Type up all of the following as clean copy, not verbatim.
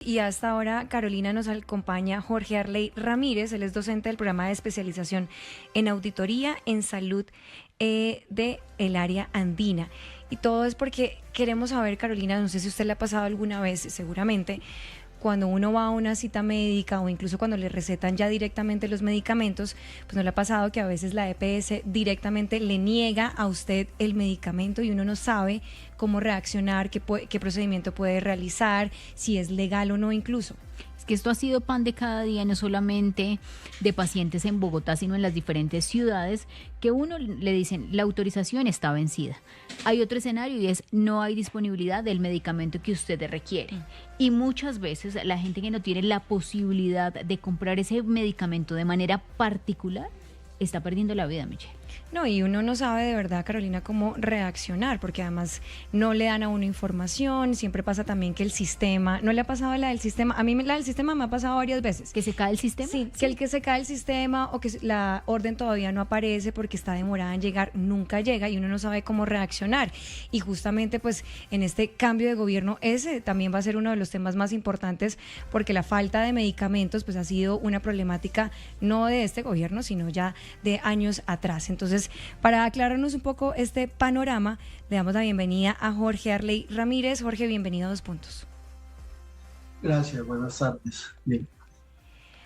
Y hasta ahora, Carolina, nos acompaña Jorge Arley Ramírez. Él es docente del programa de especialización en auditoría en salud de el área andina. Y todo es porque queremos saber, Carolina, no sé si usted le ha pasado alguna vez, seguramente, cuando uno va a una cita médica o incluso cuando le recetan ya directamente los medicamentos, pues no le ha pasado que a veces la EPS directamente le niega a usted el medicamento y uno no sabe cómo reaccionar, qué procedimiento puede realizar, si es legal o no incluso. Es que esto ha sido pan de cada día, no solamente de pacientes en Bogotá, sino en las diferentes ciudades, que uno le dicen la autorización está vencida. Hay otro escenario y es no hay disponibilidad del medicamento que usted requiere. Y muchas veces la gente que no tiene la posibilidad de comprar ese medicamento de manera particular está perdiendo la vida, Michelle. No, y uno no sabe de verdad, Carolina, cómo reaccionar, porque además no le dan a uno información, siempre pasa también que el sistema, ¿no le ha pasado la del sistema? A mí la del sistema me ha pasado varias veces. ¿Que se cae el sistema? Sí, que el que se cae el sistema o que la orden todavía no aparece porque está demorada en llegar, nunca llega y uno no sabe cómo reaccionar. Y justamente pues en este cambio de gobierno ese también va a ser uno de los temas más importantes porque la falta de medicamentos pues ha sido una problemática no de este gobierno, sino ya de años atrás. Entonces, para aclararnos un poco este panorama, le damos la bienvenida a Jorge Arley Ramírez. Jorge, bienvenido a Dos Puntos. Gracias, buenas tardes. Bien.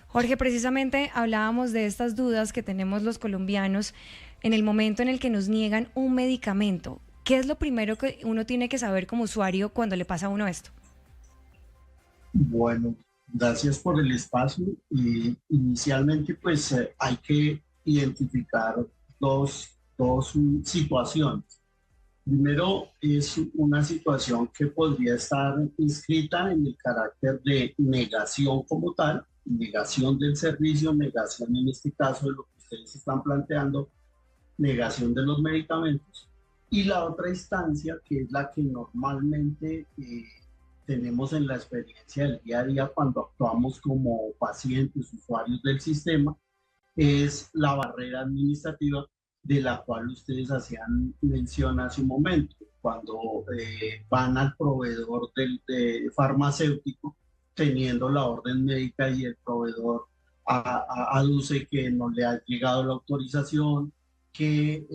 Jorge, precisamente hablábamos de estas dudas que tenemos los colombianos en el momento en el que nos niegan un medicamento. ¿Qué es lo primero que uno tiene que saber como usuario cuando le pasa a uno esto? Bueno, gracias por el espacio. Inicialmente, pues hay que identificar dos situaciones. Primero, es una situación que podría estar inscrita en el carácter de negación como tal, negación del servicio, negación en este caso de lo que ustedes están planteando, negación de los medicamentos. Y la otra instancia, que es la que normalmente tenemos en la experiencia del día a día cuando actuamos como pacientes, usuarios del sistema, es la barrera administrativa de la cual ustedes hacían mención hace un momento, cuando van al proveedor de farmacéutico teniendo la orden médica y el proveedor aduce que no le ha llegado la autorización, que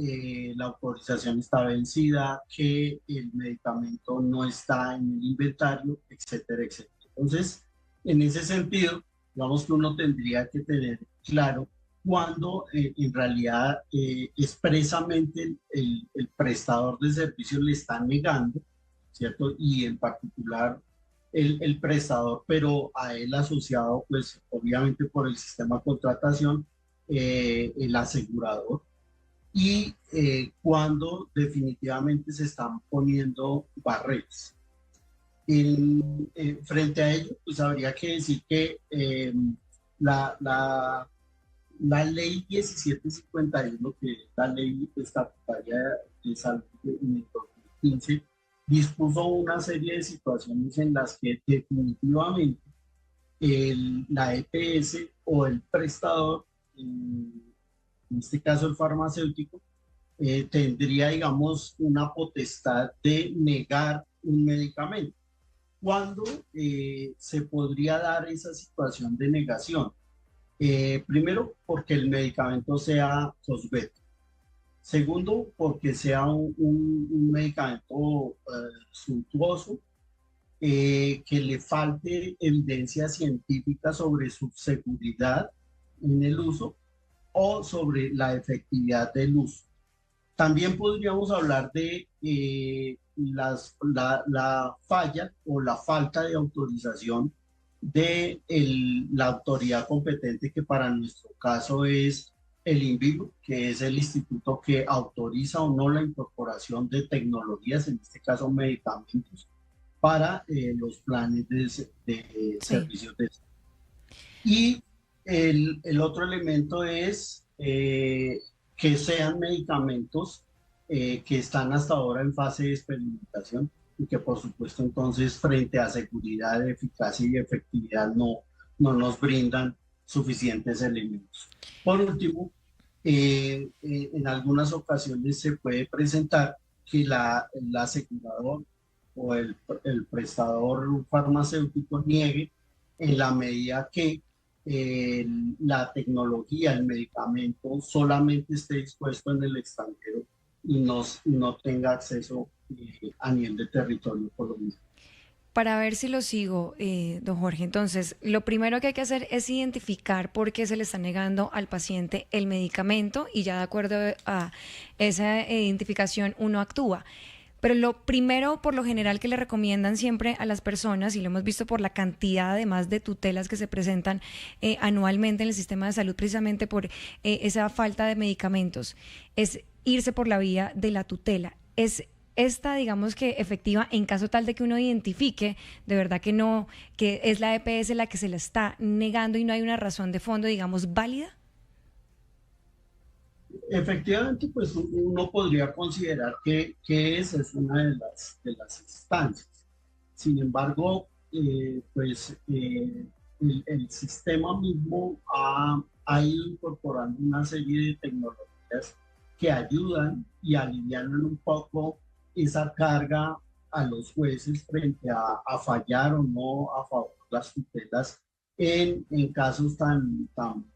la autorización está vencida, que el medicamento no está en el inventario, etcétera, etcétera. Entonces, en ese sentido, digamos que uno tendría que tener claro cuando en realidad expresamente el prestador de servicios le está negando, ¿cierto? Y en particular el prestador, pero a él asociado, pues obviamente por el sistema de contratación, el asegurador, y cuando definitivamente se están poniendo barreras. Frente a ello, pues habría que decir que la ley 1751, que es la ley estatutaria de salud en el 2015, dispuso una serie de situaciones en las que definitivamente la EPS o el prestador, en este caso el farmacéutico, tendría, digamos, una potestad de negar un medicamento. ¿Cuándo se podría dar esa situación de negación? Primero, porque el medicamento sea cosmético. Segundo, porque sea un medicamento suntuoso, que le falte evidencia científica sobre su seguridad en el uso o sobre la efectividad del uso. También podríamos hablar de la falla o la falta de autorización de la autoridad competente, que para nuestro caso es el INVIMA, que es el instituto que autoriza o no la incorporación de tecnologías, en este caso medicamentos, para los planes de servicios de salud. Y el otro elemento es que sean medicamentos que están hasta ahora en fase de experimentación y que por supuesto entonces frente a seguridad, eficacia y efectividad no nos brindan suficientes elementos. Por último, en algunas ocasiones se puede presentar que el asegurador o el prestador farmacéutico niegue en la medida que la tecnología, el medicamento solamente esté dispuesto en el extranjero y no tenga acceso a nivel de territorio colombiano. Para ver si lo sigo, don Jorge, entonces, lo primero que hay que hacer es identificar por qué se le está negando al paciente el medicamento y ya de acuerdo a esa identificación uno actúa. Pero lo primero, por lo general, que le recomiendan siempre a las personas, y lo hemos visto por la cantidad además de tutelas que se presentan anualmente en el sistema de salud, precisamente por esa falta de medicamentos, es irse por la vía de la tutela. Es esta, digamos que efectiva, en caso tal de que uno identifique de verdad que no, que es la EPS la que se la está negando y no hay una razón de fondo, digamos, válida. Efectivamente, pues uno podría considerar que esa es una de las instancias. Sin embargo, el sistema mismo ha ido incorporando una serie de tecnologías que ayudan y alivianan un poco esa carga a los jueces frente a fallar o no a favor de las tutelas en casos tan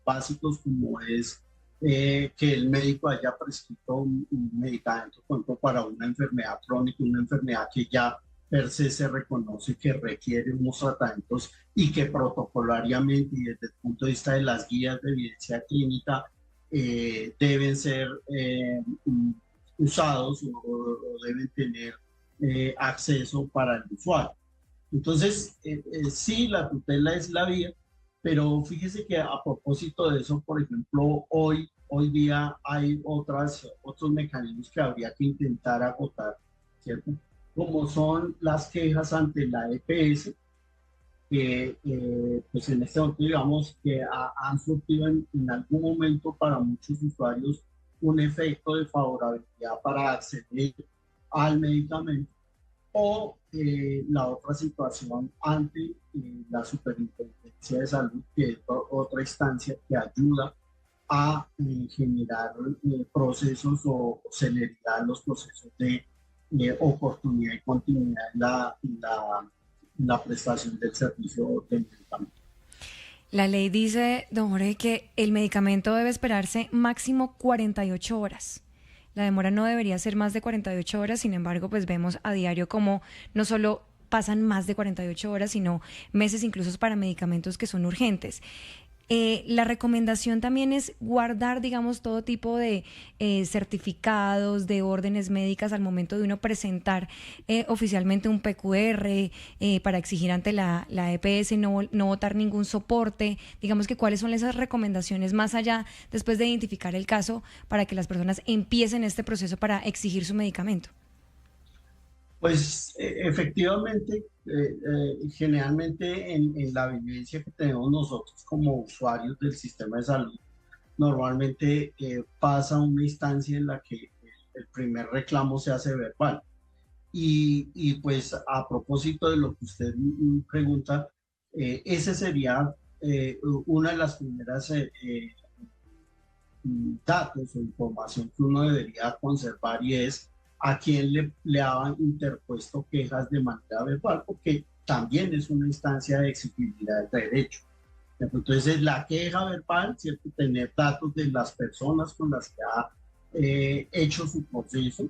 básicos como es que el médico haya prescrito un medicamento, por ejemplo, para una enfermedad crónica, una enfermedad que ya per se reconoce que requiere unos tratamientos y que protocolariamente y desde el punto de vista de las guías de evidencia clínica deben ser usados o deben tener acceso para el usuario. Entonces, sí, la tutela es la vía, pero fíjese que a propósito de eso, por ejemplo, hoy día hay otros mecanismos que habría que intentar agotar, ¿cierto? Como son las quejas ante la EPS, que pues en este momento digamos que han surtido en algún momento para muchos usuarios un efecto de favorabilidad para acceder al medicamento, o la otra situación ante la Superintendencia de Salud, que es otra instancia que ayuda a generar procesos o celeridad en los procesos de oportunidad y continuidad en la prestación del servicio del medicamento. La ley dice, don Jorge, que el medicamento debe esperarse máximo 48 horas. La demora no debería ser más de 48 horas, sin embargo, pues vemos a diario como no solo pasan más de 48 horas, sino meses incluso para medicamentos que son urgentes. La recomendación también es guardar, digamos, todo tipo de certificados, de órdenes médicas al momento de uno presentar oficialmente un PQR para exigir ante la EPS no votar ningún soporte. Digamos que cuáles son esas recomendaciones más allá, después de identificar el caso, para que las personas empiecen este proceso para exigir su medicamento. Pues efectivamente, generalmente en la vivencia que tenemos nosotros como usuarios del sistema de salud, normalmente pasa una instancia en la que el primer reclamo se hace verbal. Y pues a propósito de lo que usted pregunta, ese sería una de las primeras datos o información que uno debería conservar, y es a quién le han interpuesto quejas de manera verbal, porque también es una instancia de exigibilidad del derecho. Entonces, la queja verbal, ¿cierto? Tener datos de las personas con las que ha hecho su proceso,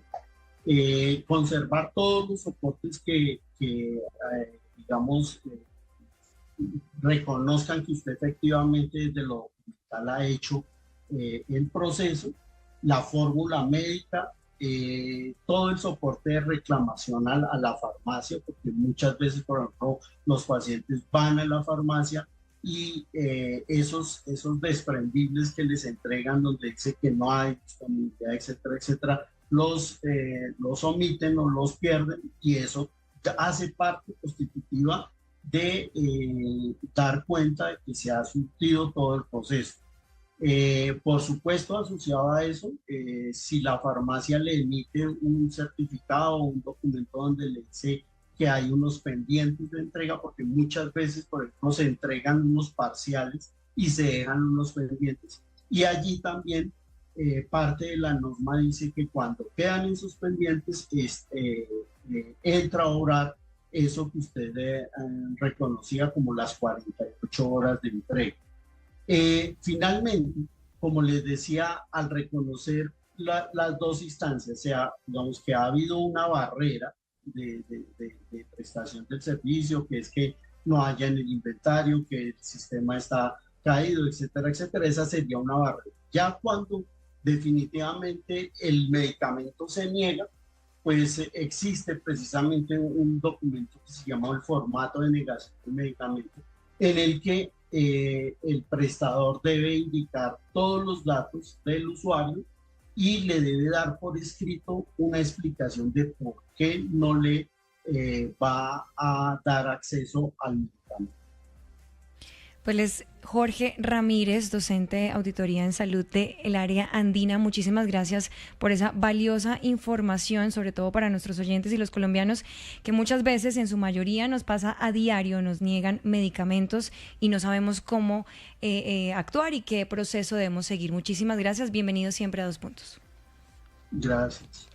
conservar todos los soportes que digamos, reconozcan que usted efectivamente desde lo documental ha hecho el proceso, la fórmula médica, todo el soporte de reclamación a la farmacia, porque muchas veces, por ejemplo, los pacientes van a la farmacia y esos desprendibles que les entregan donde dice que no hay disponibilidad, etcétera, etcétera, los omiten o los pierden, y eso hace parte constitutiva de dar cuenta de que se ha surtido todo el proceso. Por supuesto, asociado a eso, si la farmacia le emite un certificado o un documento donde le dice que hay unos pendientes de entrega, porque muchas veces, por ejemplo, se entregan unos parciales y se dejan unos pendientes, y allí también parte de la norma dice que cuando quedan en sus pendientes, entra a obrar eso que usted reconocía como las 48 horas de entrega. Finalmente, como les decía, al reconocer las dos instancias, digamos que ha habido una barrera de prestación del servicio, que es que no haya en el inventario, que el sistema está caído, etcétera, etcétera, esa sería una barrera. Ya cuando definitivamente el medicamento se niega, pues existe precisamente un documento que se llama el formato de negación del medicamento, en el que el prestador debe indicar todos los datos del usuario y le debe dar por escrito una explicación de por qué no le va a dar acceso al medicamento. Pues es Jorge Ramírez, docente de auditoría en salud del área andina. Muchísimas gracias por esa valiosa información, sobre todo para nuestros oyentes y los colombianos, que muchas veces, en su mayoría, nos pasa a diario, nos niegan medicamentos y no sabemos cómo actuar y qué proceso debemos seguir. Muchísimas gracias. Bienvenidos siempre a Dos Puntos. Gracias.